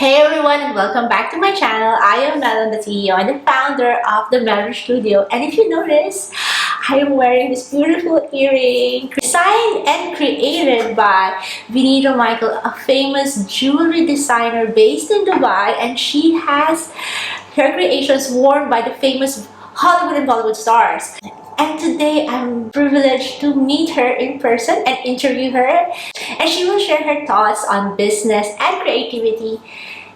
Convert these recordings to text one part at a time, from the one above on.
Hey everyone, and welcome back to my channel. I am Melon, the CEO and the founder of the Melon Studio. And if you notice, I am wearing this beautiful earring designed and created by Vinita Michael, a famous jewelry designer based in Dubai, and she has her creations worn by the famous Hollywood and Bollywood stars. And today I'm privileged to meet her in person and interview her, and she will share her thoughts on business and creativity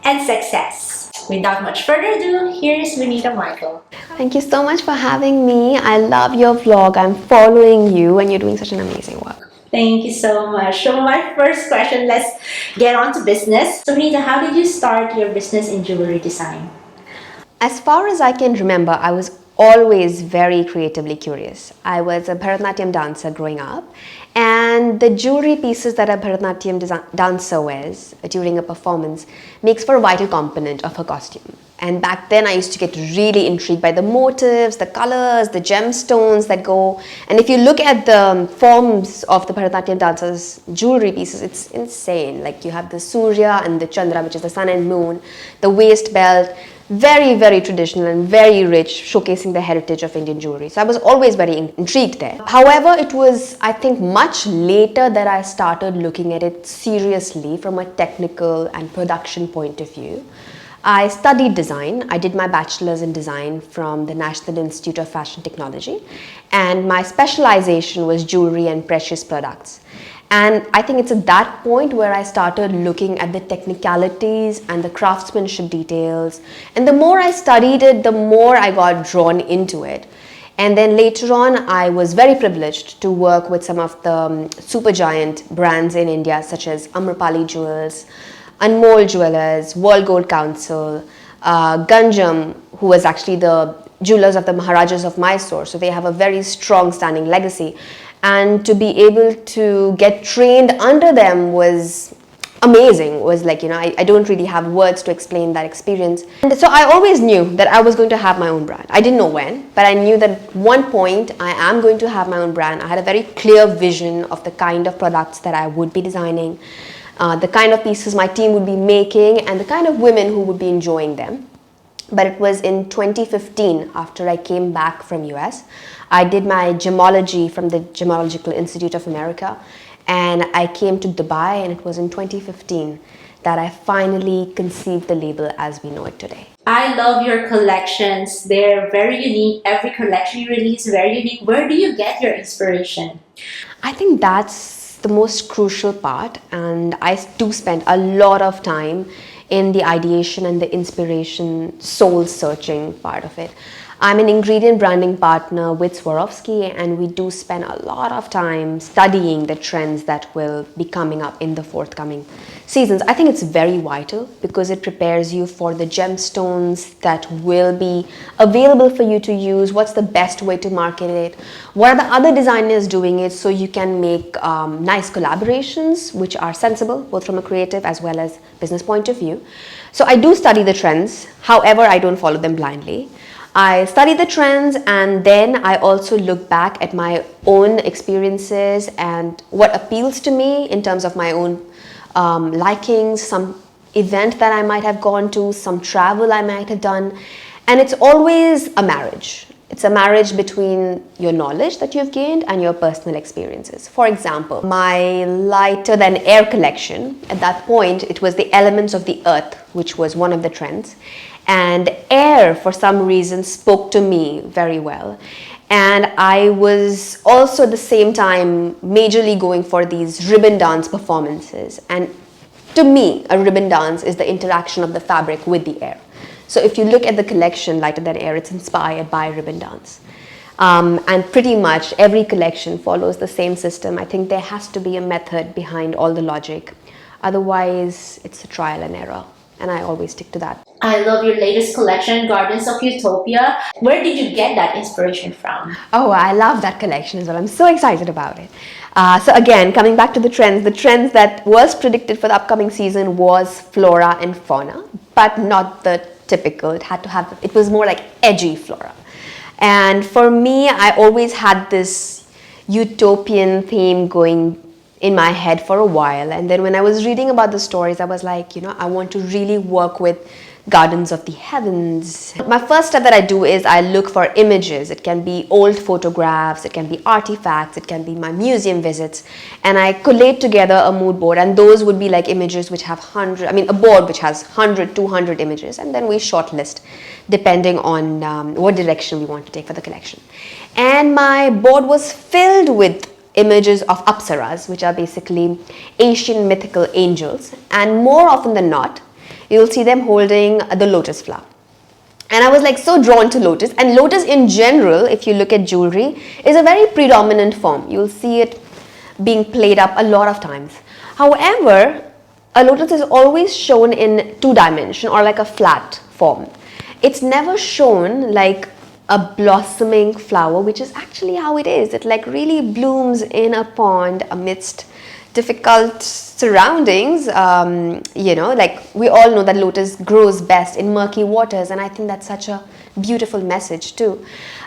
and success. Without much further ado, here is Vinita Michael. Thank you so much for having me. I love your vlog. I'm following you and you're doing such an amazing work. Thank you so much. So my first question, let's get on to business. So Vinita, how did you start your business in jewelry design? As far as I can remember, I was always very creatively curious. I was a Bharatanatyam dancer growing up, and the jewelry pieces that a Bharatanatyam dancer wears during a performance makes for a vital component of her costume. And back then I used to get really intrigued by the motifs, the colors, the gemstones that go. And if you look at the forms of the Bharatanatyam dancers' jewelry pieces, it's insane. Like you have the Surya and the Chandra, which is the sun and moon, the waist belt, very, very traditional and very rich, showcasing the heritage of Indian jewelry. So I was always very intrigued there. However, it was, I think, much later that I started looking at it seriously from a technical and production point of view. I studied design. I did my bachelor's in design from the National Institute of Fashion Technology, and my specialization was jewelry and precious products. And I think it's at that point where I started looking at the technicalities and the craftsmanship details. And the more I studied it, the more I got drawn into it. And then later on, I was very privileged to work with some of the super giant brands in India, such as Amrapali Jewels, Anmol Jewelers, World Gold Council, Ganjam, who was actually the jewelers of the Maharajas of Mysore. So they have a very strong standing legacy. And to be able to get trained under them was amazing. It was like, I don't really have words to explain that experience. And so I always knew that I was going to have my own brand. I didn't know when, but I knew that at one point I am going to have my own brand. I had a very clear vision of the kind of products that I would be designing, the kind of pieces my team would be making, and the kind of women who would be enjoying them. But it was in 2015, after I came back from US, I did my gemology from the Gemological Institute of America, and I came to Dubai, and it was in 2015 that I finally conceived the label as we know it today. I love your collections. They're very unique. Every collection you release is very unique. Where do you get your inspiration? I think that's the most crucial part, and I do spend a lot of time in the ideation and the inspiration, soul searching part of it. I'm an ingredient branding partner with Swarovski, and we do spend a lot of time studying the trends that will be coming up in the forthcoming seasons. I think it's very vital because it prepares you for the gemstones that will be available for you to use. What's the best way to market it? What are the other designers doing it, so you can make nice collaborations which are sensible both from a creative as well as business point of view. So I do study the trends. However, I don't follow them blindly. I study the trends, and then I also look back at my own experiences and what appeals to me in terms of my own likings, some event that I might have gone to, some travel I might have done. And it's always a marriage. It's a marriage between your knowledge that you've gained and your personal experiences. For example, my lighter than air collection, at that point, it was the elements of the earth, which was one of the trends. And air, for some reason, spoke to me very well. And I was also at the same time majorly going for these ribbon dance performances. And to me, a ribbon dance is the interaction of the fabric with the air. So if you look at the collection, Lighter Than Air, it's inspired by ribbon dance. And pretty much every collection follows the same system. I think there has to be a method behind all the logic. Otherwise, it's a trial and error. And I always stick to that. I love your latest collection, Gardens of Utopia. Where did you get that inspiration from? Oh, I love that collection as well. I'm so excited about it. So again, coming back to the trends that was predicted for the upcoming season was flora and fauna, but not the typical. It was more like edgy flora. And for me, I always had this utopian theme going in my head for a while. And then when I was reading about the stories, I was like, I want to really work with gardens of the heavens. My first step that I do is I look for images. It can be old photographs, it can be artifacts, it can be my museum visits, and I collate together a mood board, and those would be like images which have a board which has 100, 200 images, and then we shortlist depending on what direction we want to take for the collection. And my board was filled with images of apsaras, which are basically Asian mythical angels, and more often than not, you'll see them holding the lotus flower. And I was like so drawn to lotus, and lotus in general, if you look at jewelry, is a very predominant form. You'll see it being played up a lot of times. However, a lotus is always shown in 2-dimension or like a flat form. It's never shown like a blossoming flower, which is actually how it is. It like really blooms in a pond amidst difficult surroundings. Like we all know that lotus grows best in murky waters, and I think that's such a beautiful message too.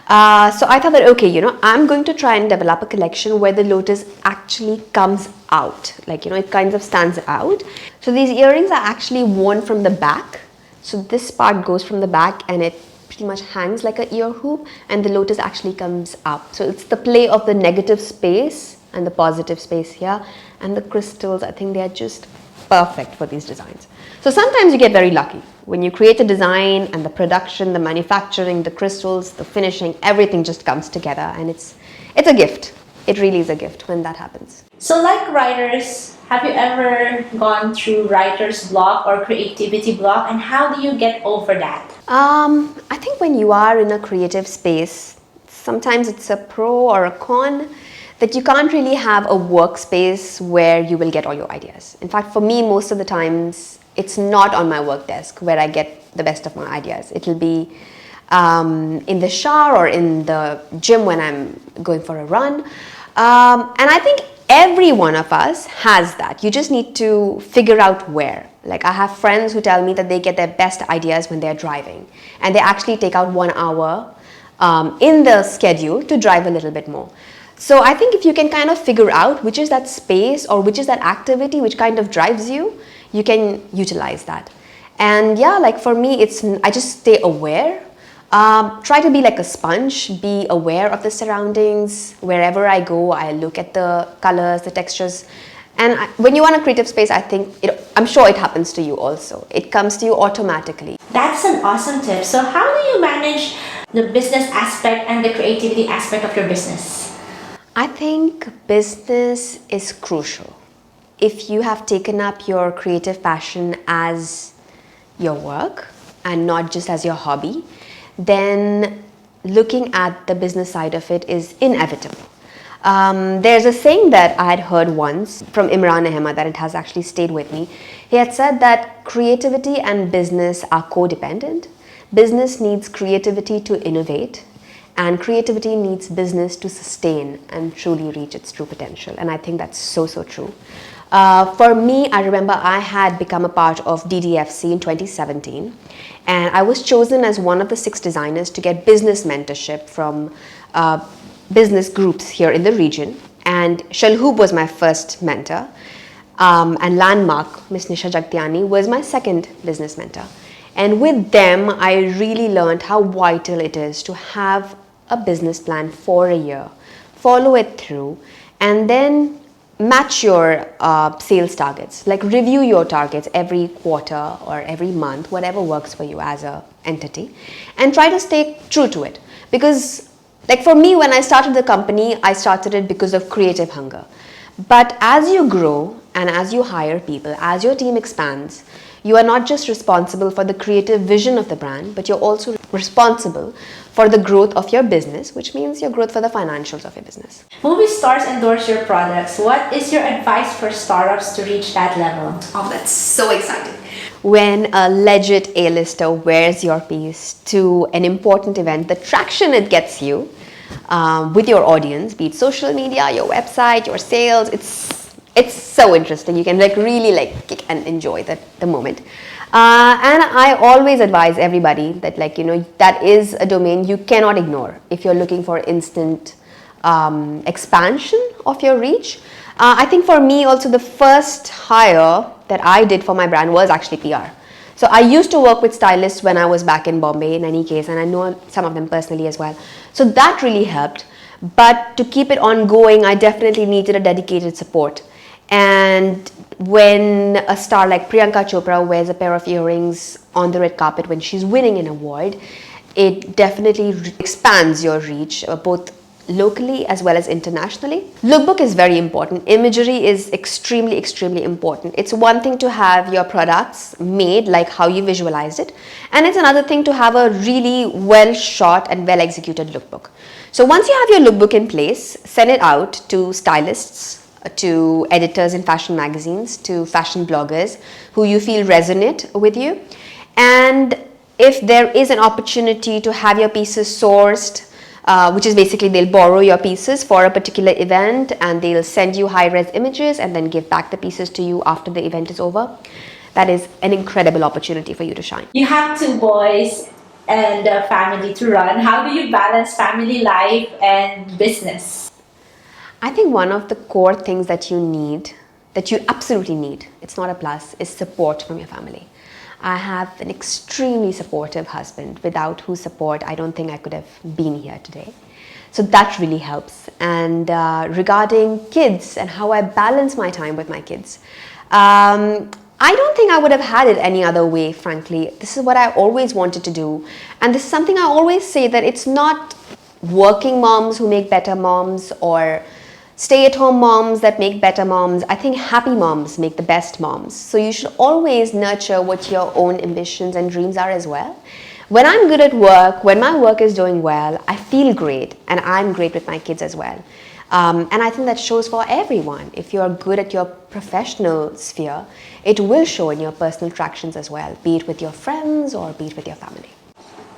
So I thought that, okay, I'm going to try and develop a collection where the lotus actually comes out, like, it kind of stands out. So these earrings are actually worn from the back. So this part goes from the back and it pretty much hangs like an ear hoop, and the lotus actually comes up. So it's the play of the negative space and the positive space here, and the crystals, I think they are just perfect for these designs. So sometimes you get very lucky when you create a design and the production, the manufacturing, the crystals, the finishing, everything just comes together, and it's a gift. It really is a gift when that happens. So like writers, have you ever gone through writer's block or creativity block, and how do you get over that? I think when you are in a creative space, sometimes it's a pro or a con that you can't really have a workspace where you will get all your ideas. In fact, for me, most of the times, it's not on my work desk where I get the best of my ideas. It'll be in the shower or in the gym when I'm going for a run. And I think every one of us has that. You just need to figure out where. Like I have friends who tell me that they get their best ideas when they're driving, and they actually take out 1 hour in the schedule to drive a little bit more. So I think if you can kind of figure out which is that space or which is that activity which kind of drives you, you can utilize that. And yeah, like for me, I just stay aware. Try to be like a sponge, be aware of the surroundings. Wherever I go, I look at the colors, the textures. And when you want a creative space, I think, I'm sure it happens to you also. It comes to you automatically. That's an awesome tip. So how do you manage the business aspect and the creativity aspect of your business? I think business is crucial. If you have taken up your creative passion as your work and not just as your hobby, then looking at the business side of it is inevitable. There's a saying that I had heard once from Imran Ahmad that it has actually stayed with me. He had said that creativity and business are codependent. Business needs creativity to innovate, and creativity needs business to sustain and truly reach its true potential. And I think that's so, so true. For me, I remember I had become a part of DDFC in 2017, and I was chosen as one of the 6 designers to get business mentorship from business groups here in the region. And Shalhoub was my first mentor, and Landmark, Miss Nisha Jagtiani, was my second business mentor. And with them, I really learned how vital it is to have a business plan for a year, follow it through, and then match your sales targets. Like review your targets every quarter or every month, whatever works for you as an entity, and try to stay true to it. Because like for me, when I started the company, I started it because of creative hunger. But as you grow and as you hire people, as your team expands, you are not just responsible for the creative vision of the brand, but you're also responsible for the growth of your business, which means your growth for the financials of your business. Movie stars endorse your products. What is your advice for startups to reach that level? Oh, that's so exciting. When a legit A-lister wears your piece to an important event, the traction it gets you with your audience, be it social media, your website, your sales, it's so interesting. You can really kick and enjoy the moment. And I always advise everybody that that is a domain you cannot ignore if you're looking for instant expansion of your reach. I think for me also the first hire that I did for my brand was actually PR. So I used to work with stylists when I was back in Bombay in any case, and I know some of them personally as well. So that really helped. But to keep it ongoing, I definitely needed a dedicated support. And when a star like Priyanka Chopra wears a pair of earrings on the red carpet when she's winning an award, it definitely expands your reach, both locally as well as internationally. Lookbook is very important. Imagery is extremely important. It's one thing to have your products made like how you visualized it, and it's another thing to have a really well shot and well executed lookbook. So once you have your lookbook in place, send it out to stylists, to editors in fashion magazines, to fashion bloggers who you feel resonate with you. And if there is an opportunity to have your pieces sourced, which is basically they'll borrow your pieces for a particular event and they'll send you high-res images and then give back the pieces to you after the event is over. That is an incredible opportunity for you to shine. You have two boys and a family to run. How do you balance family life and business? I think one of the core things that you need, that you absolutely need, it's not a plus, is support from your family. I have an extremely supportive husband, without whose support I don't think I could have been here today. So that really helps. And regarding kids and how I balance my time with my kids, I don't think I would have had it any other way, frankly. This is what I always wanted to do. And this is something I always say, that it's not working moms who make better moms or stay-at-home moms that make better moms. I think happy moms make the best moms. So you should always nurture what your own ambitions and dreams are as well. When I'm good at work, when my work is doing well, I feel great, and I'm great with my kids as well. And I think that shows for everyone. If you're good at your professional sphere, it will show in your personal attractions as well, be it with your friends or be it with your family.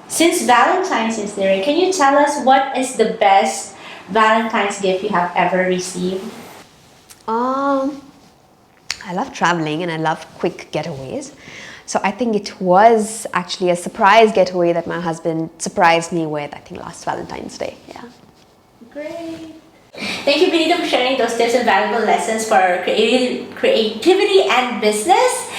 Since Valentine's is there, can you tell us what is the best Valentine's gift you have ever received? I love traveling and I love quick getaways. So I think it was actually a surprise getaway that my husband surprised me with, I think last Valentine's Day. Yeah. Great. Thank you, Vinita, for sharing those tips and valuable lessons for creativity and business.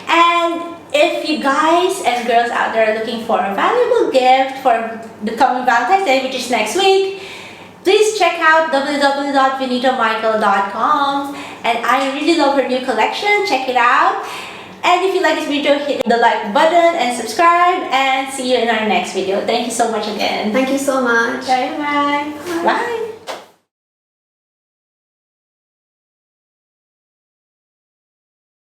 And if you guys and girls out there are looking for a valuable gift for the coming Valentine's Day, which is next week, please check out www.vinitamichael.com. And I really love her new collection. Check it out. And if you like this video, hit the like button and subscribe, and see you in our next video. Thank you so much again. Thank you so much. Bye-bye. Bye.